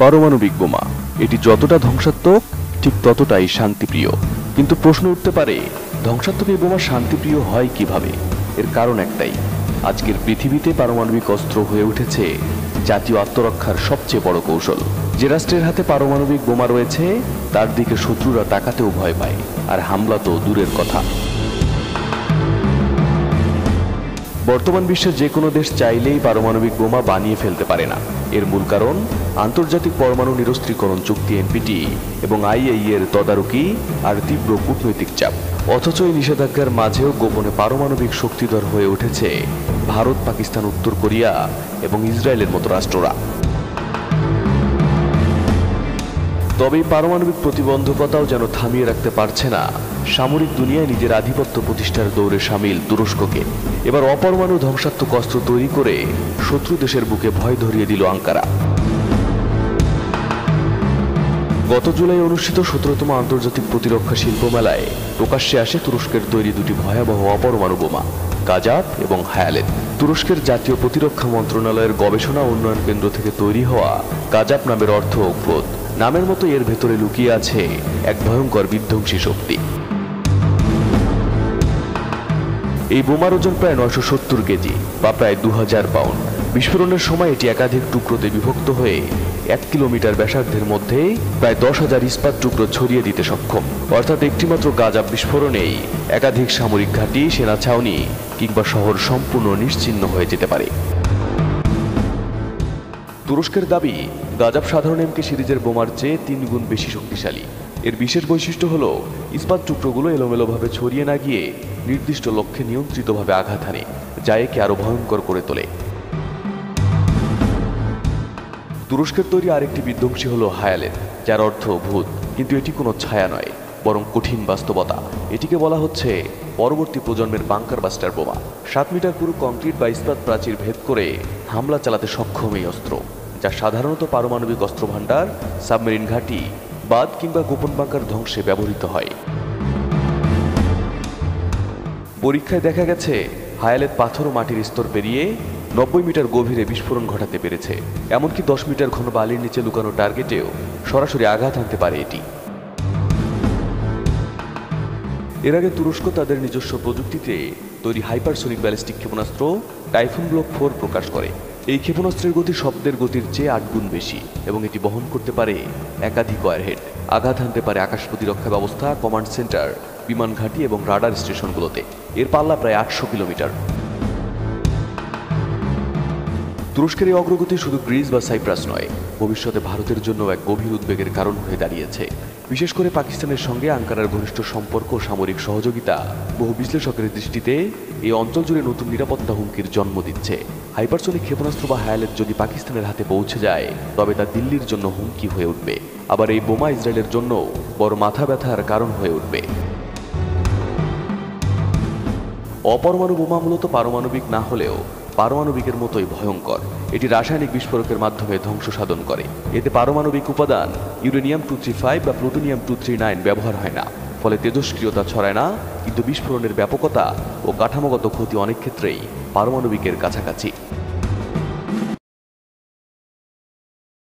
পারমাণবিক বোমা এটি যতটা ধ্বংসাত্মক ঠিক ততটাই শান্তিপ্রিয়। কিন্তু প্রশ্ন উঠতে পারে, ধ্বংসাত্মক এই বোমা শান্তিপ্রিয় হয় কিভাবে? এর কারণ একটাই, আজকের পৃথিবীতে পারমাণবিক অস্ত্র হয়ে উঠেছে জাতীয় আত্মরক্ষার সবচেয়ে বড় কৌশল। যে রাষ্ট্রের হাতে পারমাণবিক বোমা রয়েছে তার দিকে শত্রুরা তাকাতেও ভয় পায়, আর হামলা তো দূরের কথা। বর্তমান বিশ্বের যে কোনো দেশ চাইলেই পারমাণবিক বোমা বানিয়ে ফেলতে পারে না। এর মূল কারণ আন্তর্জাতিক পরমাণু নিরস্ত্রীকরণ চুক্তি এনপিটি এবং আইএইএ এর তদারকি আর তীব্র কূটনৈতিক চাপ। অথচ এই নিষেধাজ্ঞার মাঝেও গোপনে পারমাণবিক শক্তিধর হয়ে উঠেছে ভারত, পাকিস্তান, উত্তর কোরিয়া এবং ইসরায়েলের মতো রাষ্ট্ররা। তবে পারমাণবিক প্রতিবন্ধকতাও যেন থামিয়ে রাখতে পারছে না সামরিক দুনিয়ায় নিজের আধিপত্য প্রতিষ্ঠার দৌড়ে সামিল তুরস্ককে। এবার অপরমাণু ধ্বংসাত্মক অস্ত্র তৈরি করে শত্রু দেশের বুকে ভয় ধরিয়ে দিল আঙ্কারা। গত জুলাই অনুষ্ঠিত 17তম আন্তর্জাতিক প্রতিরক্ষা শিল্প মেলায় প্রকাশ্যে আসে তুরস্কের তৈরি দুটি ভয়াবহ অপরমাণু বোমা, গাজাপ এবং হায়ালেত। তুরস্কের জাতীয় প্রতিরক্ষা মন্ত্রণালয়ের গবেষণা উন্নয়ন কেন্দ্র থেকে তৈরি হওয়া গাজাপ নামের অর্থ অগ্রত। নামের মতো এর ভেতরে লুকিয়ে আছে এক ভয়ঙ্কর বিধ্বংসী শক্তি। এই বোমার ওজন প্রায় 970 কেজি বা প্রায় 2000 পাউন্ড। বিস্ফোরণের সময় এটি একাধিক টুকরোতে বিভক্ত হয়ে 1 কিলোমিটার ব্যাসার্ধের মধ্যে প্রায় 10,000 ইস্পাত টুকরো ছড়িয়ে দিতে সক্ষম। অর্থাৎ একটিমাত্র গাজাপ বিস্ফোরণেই একাধিক সামরিক ঘাঁটি, সেনা ছাউনি কিংবা শহর সম্পূর্ণ নিশ্চিহ্ন হয়ে যেতে পারে। তুরস্কের দাবি, গাজাপ সাধারণ এমকে সিরিজের বোমার চেয়ে 3 গুণ বেশি শক্তিশালী। এর বিশেষ বৈশিষ্ট্য হল ইস্পাত টুকরোগুলো এলোমেলোভাবে ছড়িয়ে না গিয়ে নির্দিষ্ট লক্ষ্যে নিয়ন্ত্রিতভাবে আঘাত হানে, যা একে আরো ভয়ঙ্কর করে তোলে। তুরস্কের তৈরি আরেকটি বিধ্বংসী হল হায়ালেত, যার অর্থ ভূত। কিন্তু এটি কোনো ছায়া নয়, বরং কঠিন বাস্তবতা। এটিকে বলা হচ্ছে পরবর্তী প্রজন্মের বাংকার বাস্টার বোমা। 7 মিটার পুরো কংক্রিট বা ইস্পাত প্রাচীর ভেদ করে হামলা চালাতে সক্ষম এই অস্ত্র, যা সাধারণত পারমাণবিক অস্ত্র ভাণ্ডার, সাবমেরিন ঘাঁটি, বাঁধ কিংবা গোপন বাংকার ধ্বংসে ব্যবহৃত হয়। পরীক্ষায় দেখা গেছে হায়ালেত পাথর ও মাটির স্তর পেরিয়ে 90 মিটার গভীরে বিস্ফোরণ ঘটাতে পেরেছে। এমনকি 10 মিটার ঘন বালির নিচে লুকানো টার্গেটেও সরাসরি আঘাত হানতে পারে এটি। এর আগে তুরস্ক তাদের নিজস্ব প্রযুক্তিতে তৈরি হাইপারসোনিক ব্যালিস্টিক ক্ষেপণাস্ত্র টাইফুন ব্লক 4 প্রকাশ করে। এই ক্ষেপণাস্ত্রের গতি শব্দের গতির চেয়ে 8 গুণ বেশি এবং এটি বহন করতে পারে একাধিক ওয়ারহেড। আঘাত হানতে পারে আকাশ প্রতিরক্ষা ব্যবস্থা, কমান্ড সেন্টার, বিমান ঘাঁটি এবং রাডার স্টেশনগুলোতে। এর পাল্লা প্রায় 800 কিলোমিটার। তুরস্কের এই অগ্রগতি শুধু গ্রিস বা সাইপ্রাস নয়, ভবিষ্যতে ভারতের জন্য এক গভীর উদ্বেগের কারণ হয়ে দাঁড়িয়েছে। বিশেষ করে পাকিস্তানের সঙ্গে আঙ্কারার ঘনিষ্ঠ সম্পর্ক ও সামরিক সহযোগিতা বহু বিশ্লেষকের দৃষ্টিতে এই অঞ্চল জুড়ে নতুন নিরাপত্তা হুমকির জন্ম দিচ্ছে। হাইপারসোনিক ক্ষেপণাস্ত্র বা হায়ালেত যদি পাকিস্তানের হাতে পৌঁছে যায়, তবে তা দিল্লির জন্য হুমকি হয়ে উঠবে। আবার এই বোমা ইসরায়েলের জন্য বড় মাথা ব্যথার কারণ হয়ে উঠবে। অপরমাণু বোমা মূলত পারমাণবিক না হলেও পারমাণবিকের মতোই ভয়ঙ্কর। এটি রাসায়নিক বিস্ফোরকের মাধ্যমে ধ্বংস সাধন করে। এতে পারমাণবিক উপাদান ইউরেনিয়াম 235 বা প্লুটোনিয়াম 239 ব্যবহার হয় না, ফলে তেজস্ক্রিয়তা ছড়ায় না। কিন্তু বিস্ফোরণের ব্যাপকতা ও কাঠামোগত ক্ষতি অনেক ক্ষেত্রেই পারমাণবিকের কাছাকাছি।